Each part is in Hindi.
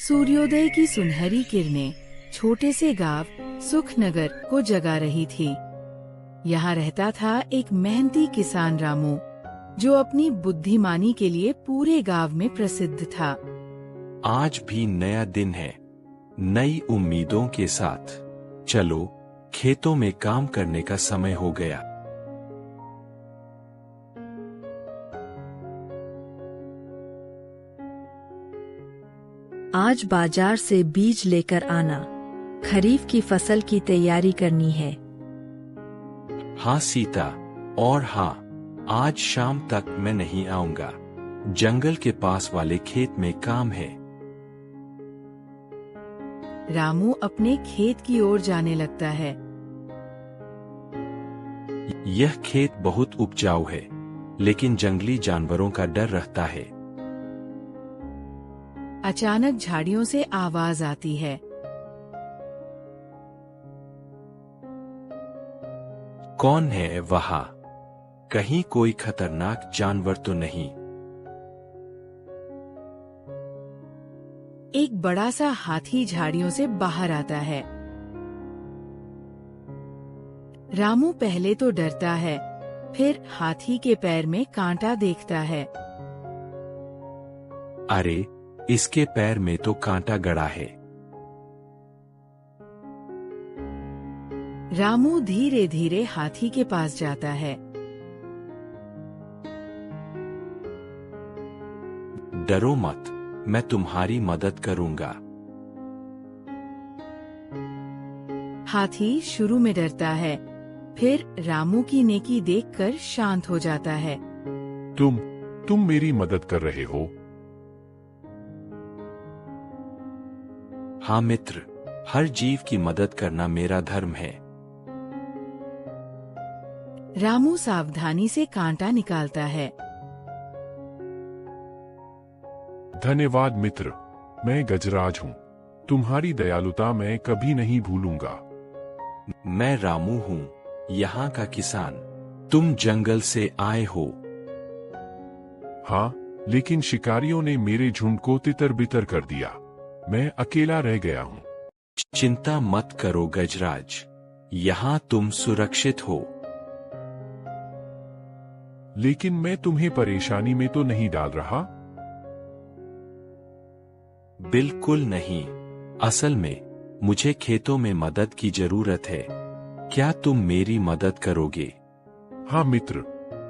सूर्योदय की सुनहरी किरणें छोटे से गांव सुखनगर को जगा रही थी। यहाँ रहता था एक मेहनती किसान रामू, जो अपनी बुद्धिमानी के लिए पूरे गांव में प्रसिद्ध था। आज भी नया दिन है, नई उम्मीदों के साथ। चलो, खेतों में काम करने का समय हो गया। आज बाजार से बीज लेकर आना, खरीफ की फसल की तैयारी करनी है। हाँ सीता, और हाँ, आज शाम तक मैं नहीं आऊंगा। जंगल के पास वाले खेत में काम है। रामू अपने खेत की ओर जाने लगता है। यह खेत बहुत उपजाऊ है, लेकिन जंगली जानवरों का डर रहता है। अचानक झाड़ियों से आवाज आती है। कौन है वहाँ? कहीं कोई खतरनाक जानवर तो नहीं? एक बड़ा सा हाथी झाड़ियों से बाहर आता है। रामू पहले तो डरता है, फिर हाथी के पैर में कांटा देखता है। अरे, इसके पैर में तो कांटा गड़ा है। रामू धीरे धीरे हाथी के पास जाता है। डरो मत, मैं तुम्हारी मदद करूंगा। हाथी शुरू में डरता है, फिर रामू की नेकी देखकर शांत हो जाता है। तुम मेरी मदद कर रहे हो? हाँ मित्र, हर जीव की मदद करना मेरा धर्म है। रामू सावधानी से कांटा निकालता है। धन्यवाद मित्र, मैं गजराज हूँ। तुम्हारी दयालुता मैं कभी नहीं भूलूंगा। मैं रामू हूँ, यहाँ का किसान। तुम जंगल से आए हो। हाँ, लेकिन शिकारियों ने मेरे झुंड को तितर बितर कर दिया। मैं अकेला रह गया हूँ। चिंता मत करो गजराज, यहाँ तुम सुरक्षित हो। लेकिन मैं तुम्हें परेशानी में तो नहीं डाल रहा? बिल्कुल नहीं। असल में मुझे खेतों में मदद की जरूरत है। क्या तुम मेरी मदद करोगे? हाँ मित्र,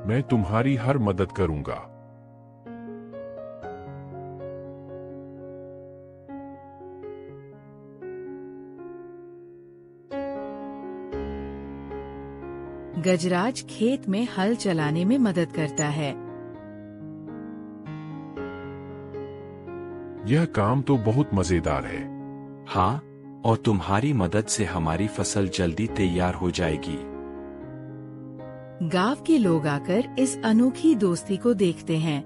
मैं तुम्हारी हर मदद करूंगा। गजराज खेत में हल चलाने में मदद करता है। यह काम तो बहुत मजेदार है। हाँ, और तुम्हारी मदद से हमारी फसल जल्दी तैयार हो जाएगी। गांव के लोग आकर इस अनोखी दोस्ती को देखते हैं।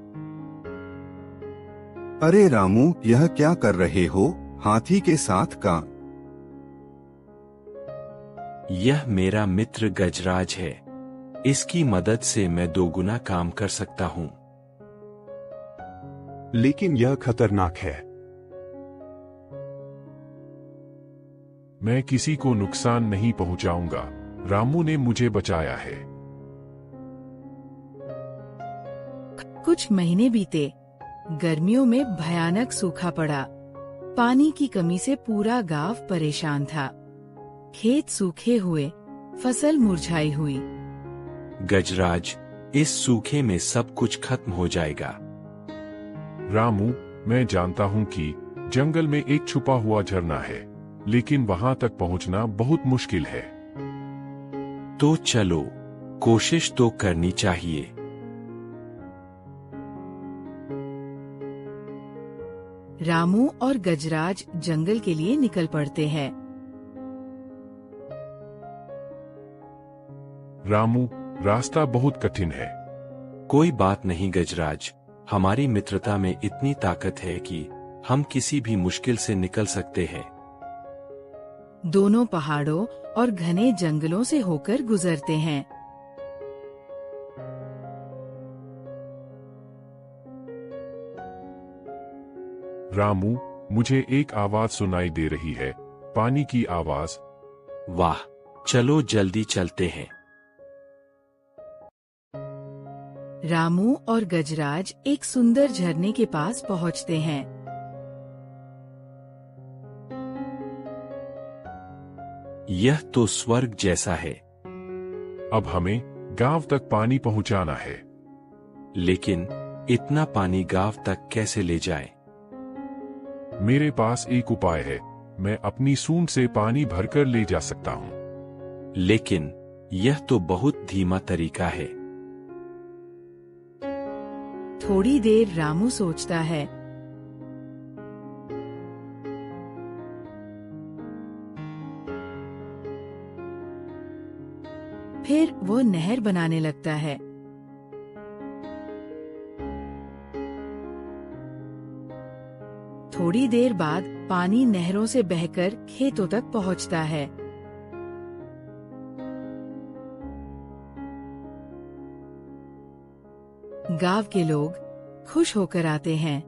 अरे रामू, यह क्या कर रहे हो? हाथी के साथ का? यह मेरा मित्र गजराज है। इसकी मदद से मैं दोगुना काम कर सकता हूँ। लेकिन यह खतरनाक है। मैं किसी को नुकसान नहीं पहुंचाऊंगा। रामू ने मुझे बचाया है। कुछ महीने बीते। गर्मियों में भयानक सूखा पड़ा। पानी की कमी से पूरा गांव परेशान था। खेत सूखे हुए, फसल मुरझाई हुई। गजराज, इस सूखे में सब कुछ खत्म हो जाएगा। रामू, मैं जानता हूँ कि जंगल में एक छुपा हुआ झरना है, लेकिन वहां तक पहुंचना बहुत मुश्किल है। तो चलो, कोशिश तो करनी चाहिए। रामू और गजराज जंगल के लिए निकल पड़ते हैं। रामू, रास्ता बहुत कठिन है। कोई बात नहीं गजराज, हमारी मित्रता में इतनी ताकत है कि हम किसी भी मुश्किल से निकल सकते हैं। दोनों पहाड़ों और घने जंगलों से होकर गुजरते हैं। रामू, मुझे एक आवाज सुनाई दे रही है, पानी की आवाज। वाह, चलो जल्दी चलते हैं। रामू और गजराज एक सुंदर झरने के पास पहुंचते हैं। यह तो स्वर्ग जैसा है। अब हमें गांव तक पानी पहुंचाना है। लेकिन इतना पानी गांव तक कैसे ले जाएं? मेरे पास एक उपाय है, मैं अपनी सूंड से पानी भरकर ले जा सकता हूँ। लेकिन यह तो बहुत धीमा तरीका है। थोड़ी देर रामू सोचता है। फिर वो नहर बनाने लगता है। थोड़ी देर बाद पानी नहरों से बहकर खेतों तक पहुंचता है। गांव के लोग खुश होकर आते हैं।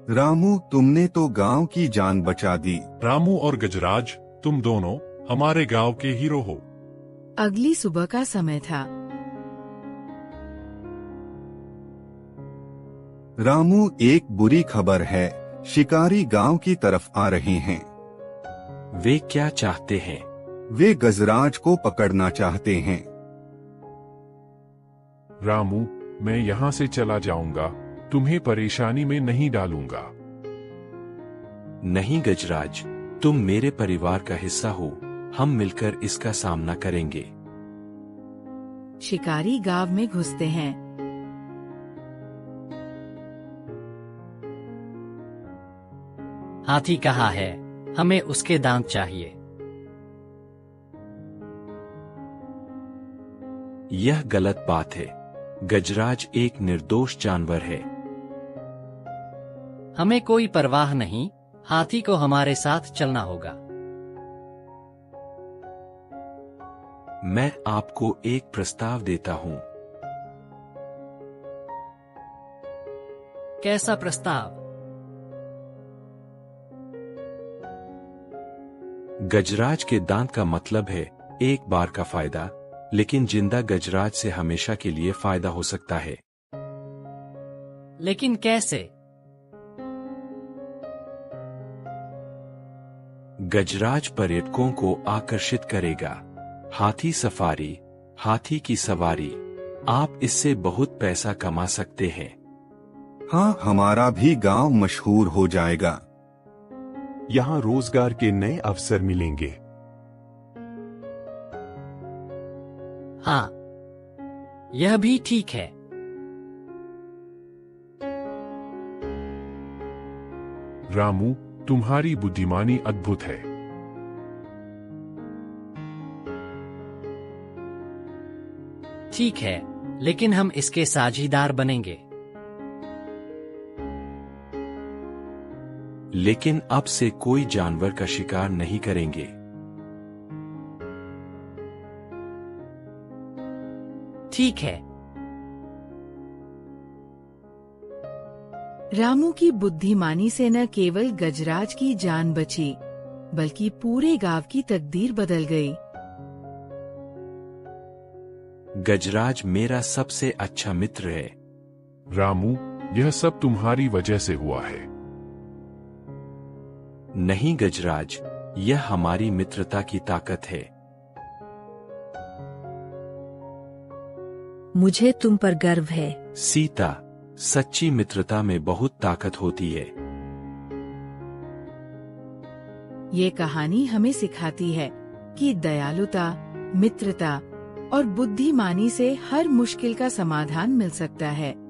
रामू, तुमने तो गांव की जान बचा दी। रामू और गजराज, तुम दोनों हमारे गांव के हीरो हो। अगली सुबह का समय था। रामू, एक बुरी खबर है, शिकारी गांव की तरफ आ रहे हैं। वे क्या चाहते हैं? वे गजराज को पकड़ना चाहते हैं। रामू, मैं यहाँ से चला जाऊंगा, तुम्हें परेशानी में नहीं डालूंगा। नहीं गजराज, तुम मेरे परिवार का हिस्सा हो, हम मिलकर इसका सामना करेंगे। शिकारी गांव में घुसते हैं। हाथी कहाँ है? हमें उसके दांत चाहिए। यह गलत बात है। गजराज एक निर्दोष जानवर है। हमें कोई परवाह नहीं, हाथी को हमारे साथ चलना होगा। मैं आपको एक प्रस्ताव देता हूँ। कैसा प्रस्ताव? गजराज के दांत का मतलब है एक बार का फायदा, लेकिन जिंदा गजराज से हमेशा के लिए फायदा हो सकता है। लेकिन कैसे? गजराज पर्यटकों को आकर्षित करेगा। हाथी सफारी, हाथी की सवारी, आप इससे बहुत पैसा कमा सकते हैं। हाँ, हमारा भी गांव मशहूर हो जाएगा। यहाँ रोजगार के नए अवसर मिलेंगे। हाँ, यह भी ठीक है। रामू, तुम्हारी बुद्धिमानी अद्भुत है। ठीक है, लेकिन हम इसके साझीदार बनेंगे। लेकिन अब से कोई जानवर का शिकार नहीं करेंगे। ठीक है। रामू की बुद्धिमानी से न केवल गजराज की जान बची, बल्कि पूरे गांव की तकदीर बदल गई। गजराज मेरा सबसे अच्छा मित्र है। रामू, यह सब तुम्हारी वजह से हुआ है। नहीं गजराज, यह हमारी मित्रता की ताकत है। मुझे तुम पर गर्व है। सीता, सच्ची मित्रता में बहुत ताकत होती है। ये कहानी हमें सिखाती है कि दयालुता, मित्रता और बुद्धिमानी से हर मुश्किल का समाधान मिल सकता है।